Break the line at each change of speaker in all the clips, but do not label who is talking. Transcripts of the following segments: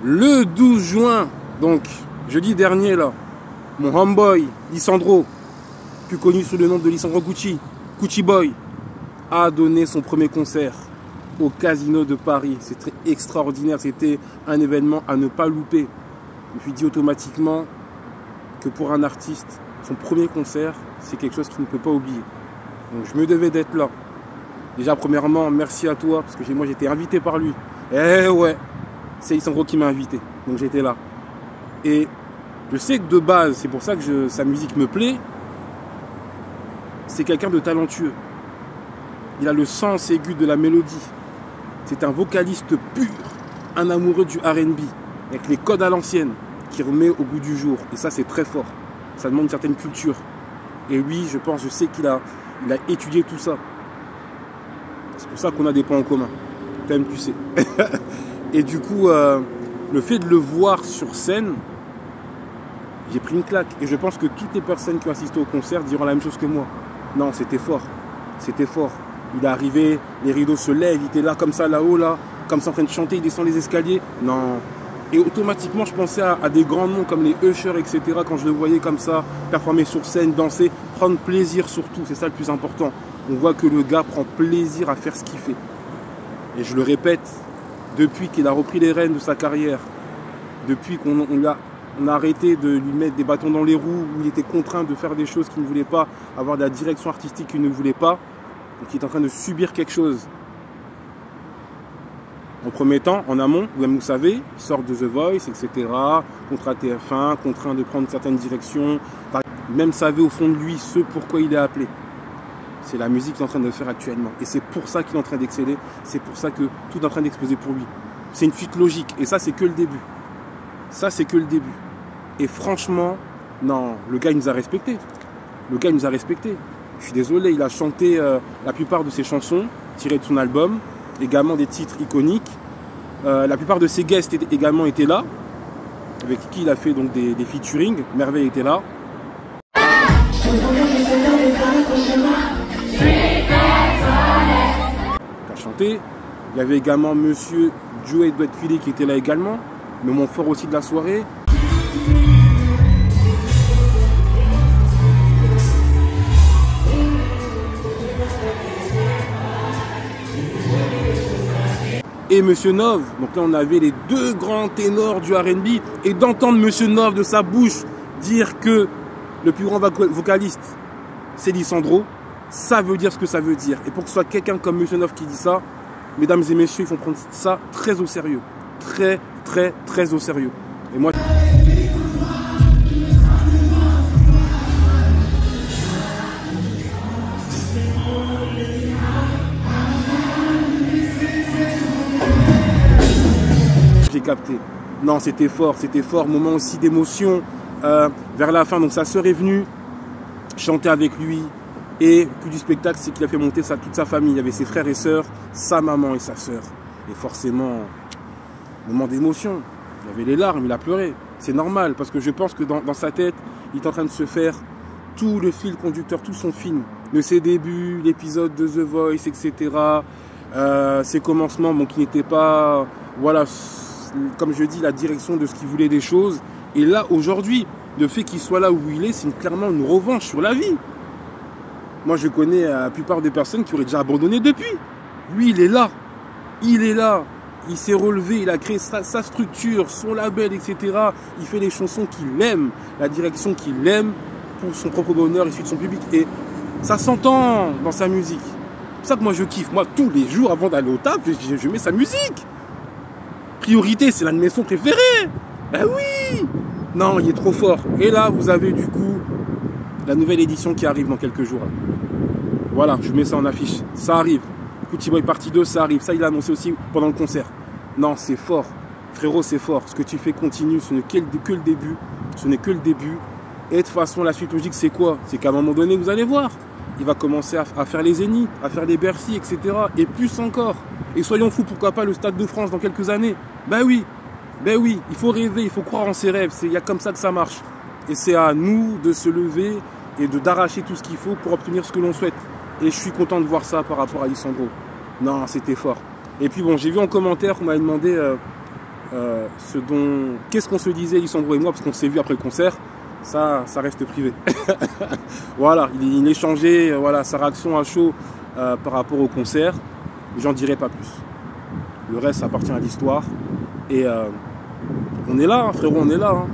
Le 12 juin, donc jeudi dernier, là, mon homeboy, Lisandro, plus connu sous le nom de Lisandro Gucci, Gucci Boy, a donné son premier concert au Casino de Paris. C'était extraordinaire, c'était un événement à ne pas louper. Je me suis dit automatiquement que pour un artiste, son premier concert, c'est quelque chose qu'il ne peut pas oublier. Donc je me devais d'être là. Déjà, premièrement, merci à toi, parce que moi j'étais invité par lui. Eh ouais, c'est Lisandro qui m'a invité, donc j'étais là. Et je sais que de base, c'est pour ça que sa musique me plaît, c'est quelqu'un de talentueux. Il a le sens aigu de la mélodie. C'est un vocaliste pur, un amoureux du R&B, avec les codes à l'ancienne, qui remet au goût du jour. Et ça, c'est très fort. Ça demande une certaine culture. Et lui, je sais qu'il a étudié tout ça. C'est pour ça qu'on a des points en commun. Toi-même, tu sais. Et du coup, le fait de le voir sur scène, j'ai pris une claque. Et je pense que toutes les personnes qui ont assisté au concert diront la même chose que moi. Non, c'était fort. C'était fort. Il est arrivé, les rideaux se lèvent, il était là, comme ça, là-haut, là, comme ça, en train de chanter, il descend les escaliers. Non. Et automatiquement, je pensais à des grands noms comme les Usher, etc. Quand je le voyais comme ça, performer sur scène, danser, prendre plaisir surtout. C'est ça le plus important. On voit que le gars prend plaisir à faire ce qu'il fait. Et je le répète, depuis qu'il a repris les rênes de sa carrière, depuis qu'on a arrêté de lui mettre des bâtons dans les roues, où il était contraint de faire des choses qu'il ne voulait pas, avoir de la direction artistique qu'il ne voulait pas, donc il est en train de subir quelque chose. En premier temps, en amont, vous savez, il sort de The Voice, etc., contrat TF1, contraint de prendre certaines directions, même savait au fond de lui ce pourquoi il est appelé. C'est la musique qu'il est en train de faire actuellement. Et c'est pour ça qu'il est en train d'exceller, c'est pour ça que tout est en train d'exploser pour lui. C'est une suite logique, et ça, c'est que le début. Ça, c'est que le début. Et franchement, non, le gars, il nous a respectés. Le gars, il nous a respectés. Je suis désolé, il a chanté la plupart de ses chansons tirées de son album, également des titres iconiques. La plupart de ses guests également étaient là, avec qui il a fait donc des featuring. Merveille était là. Il a chanté. Il y avait également Monsieur Joey Duet-Philly qui était là également, le moment fort aussi de la soirée. Et Monsieur Nov, donc là on avait les deux grands ténors du R&B, et d'entendre Monsieur Nov de sa bouche dire que le plus grand vocaliste c'est Lisandro, ça veut dire ce que ça veut dire. Et pour que ce soit quelqu'un comme Monsieur Nov qui dit ça, mesdames et messieurs, il faut prendre ça très au sérieux. Très, très, très au sérieux. Et moi... j'ai capté. Non, c'était fort, moment aussi d'émotion. Vers la fin, donc sa sœur est venue chanter avec lui. Et plus du spectacle, c'est qu'il a fait monter toute sa famille. Il y avait ses frères et sœurs, sa maman et sa sœur. Et forcément, moment d'émotion. Il avait les larmes, il a pleuré. C'est normal, parce que je pense que dans sa tête, il est en train de se faire tout le fil conducteur, tout son film. De ses débuts, l'épisode de The Voice, etc. Ses commencements, bon, qui n'étaient pas, voilà, comme je dis, la direction de ce qu'il voulait des choses. Et là, aujourd'hui, le fait qu'il soit là où il est, c'est clairement une revanche sur la vie. Moi, je connais la plupart des personnes qui auraient déjà abandonné depuis. Lui, il est là. Il est là. Il s'est relevé, il a créé sa structure, son label, etc. Il fait les chansons qu'il aime, la direction qu'il aime pour son propre bonheur issu de son public. Et ça s'entend dans sa musique. C'est pour ça que moi, je kiffe. Moi, tous les jours, avant d'aller au taf, je mets sa musique. Priorité, c'est l'un de mes sons préférés. Ben oui. Non, il est trop fort. Et là, vous avez du coup la nouvelle édition qui arrive dans quelques jours. Voilà, je mets ça en affiche. Ça arrive. Gucci Boy partie 2, ça arrive. Ça, il l'a annoncé aussi pendant le concert. Non, c'est fort. Frérot, c'est fort. Ce que tu fais continue. Ce n'est que le début. Ce n'est que le début. Et de toute façon, la suite logique, c'est quoi? C'est qu'à un moment donné, vous allez voir. Il va commencer à faire les Zéniths, à faire les Bercy, etc. Et plus encore. Et soyons fous, pourquoi pas le Stade de France dans quelques années? Ben oui. Ben oui. Il faut rêver, il faut croire en ses rêves. Il y a comme ça que ça marche. Et c'est à nous de se lever et d'arracher tout ce qu'il faut pour obtenir ce que l'on souhaite. Et je suis content de voir ça par rapport à Lisandro. Non, c'était fort. Et puis bon, j'ai vu en commentaire qu'on m'avait demandé qu'est-ce qu'on se disait, Lisandro et moi, parce qu'on s'est vu après le concert, ça reste privé. Voilà, il échangeait voilà, sa réaction à chaud par rapport au concert. J'en dirai pas plus. Le reste appartient à l'histoire. Et on est là, hein, frérot, on est là. Hein.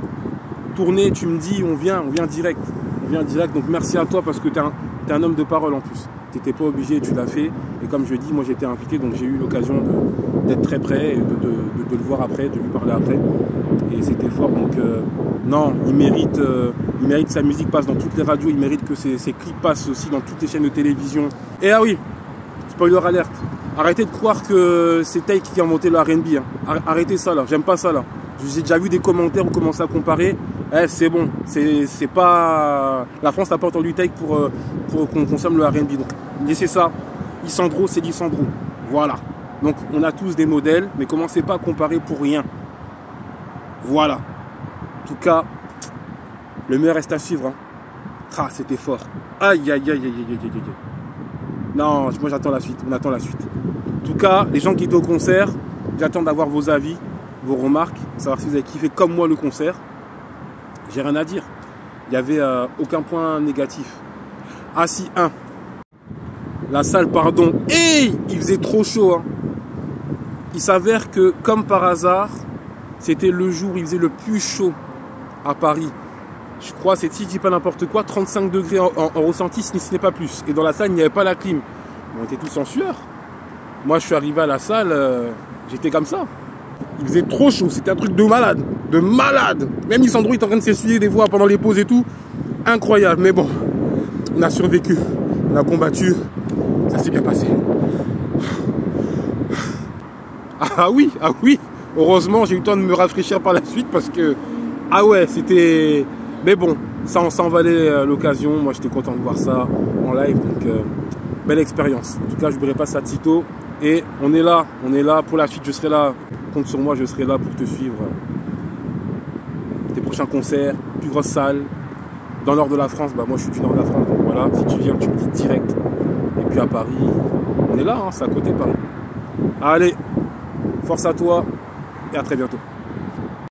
Tourner, tu me dis, on vient direct. On vient direct. Donc merci à toi parce que tu es un homme de parole en plus. Tu n'étais pas obligé, tu l'as fait. Et comme je dis, moi j'étais invité, donc j'ai eu l'occasion d'être très près, et de le voir après, de lui parler après. Et c'était fort. Donc non, il mérite sa musique passe dans toutes les radios, il mérite que ses clips passent aussi dans toutes les chaînes de télévision. Et ah oui, spoiler alerte. Arrêtez de croire que c'est Take qui a inventé le R&B. Hein. Arrêtez ça là, j'aime pas ça là. J'ai déjà vu des commentaires où on commence à comparer. C'est bon, c'est pas... La France n'a pas entendu Take pour qu'on consomme le R&B. Donc laissez ça. Lisandro, c'est Lisandro. Voilà. Donc on a tous des modèles, mais commencez pas à comparer pour rien. Voilà. En tout cas, le meilleur reste à suivre. Hein. Ah, c'était fort. Aïe, aïe, aïe, aïe, aïe, aïe, aïe. Non, moi j'attends la suite. On attend la suite. En tout cas, les gens qui étaient au concert, j'attends d'avoir vos avis, vos remarques, savoir si vous avez kiffé comme moi le concert. J'ai rien à dire. Il n'y avait aucun point négatif. Ah si, la salle, pardon. Hey, il faisait trop chaud. Hein. Il s'avère que, comme par hasard, c'était le jour où il faisait le plus chaud à Paris. Je crois, si je dis pas n'importe quoi, 35 degrés en ressenti, ce n'est pas plus. Et dans la salle, il n'y avait pas la clim. On était tous en sueur. Moi, je suis arrivé à la salle, j'étais comme ça. Il faisait trop chaud, c'était un truc de malade. De malade. Même Lisandro, il est en train de s'essuyer des voix pendant les pauses et tout. Incroyable, mais bon. On a survécu, on a combattu. Ça s'est bien passé. Ah oui. Heureusement, j'ai eu le temps de me rafraîchir par la suite parce que... Ah ouais, c'était... Mais bon, ça en valait l'occasion. Moi, j'étais content de voir ça en live. Donc, belle expérience. En tout cas, je n'oublierai pas ça, Tito. Et on est là pour la suite. Je serai là. Compte sur moi, je serai là pour te suivre. Tes prochains concerts, plus grosse salle. Dans le nord de la France, bah moi je suis du nord de la France. Donc voilà, si tu viens, tu me dis direct. Et puis à Paris, on est là, hein, c'est à côté Paris. Allez, force à toi et à très bientôt.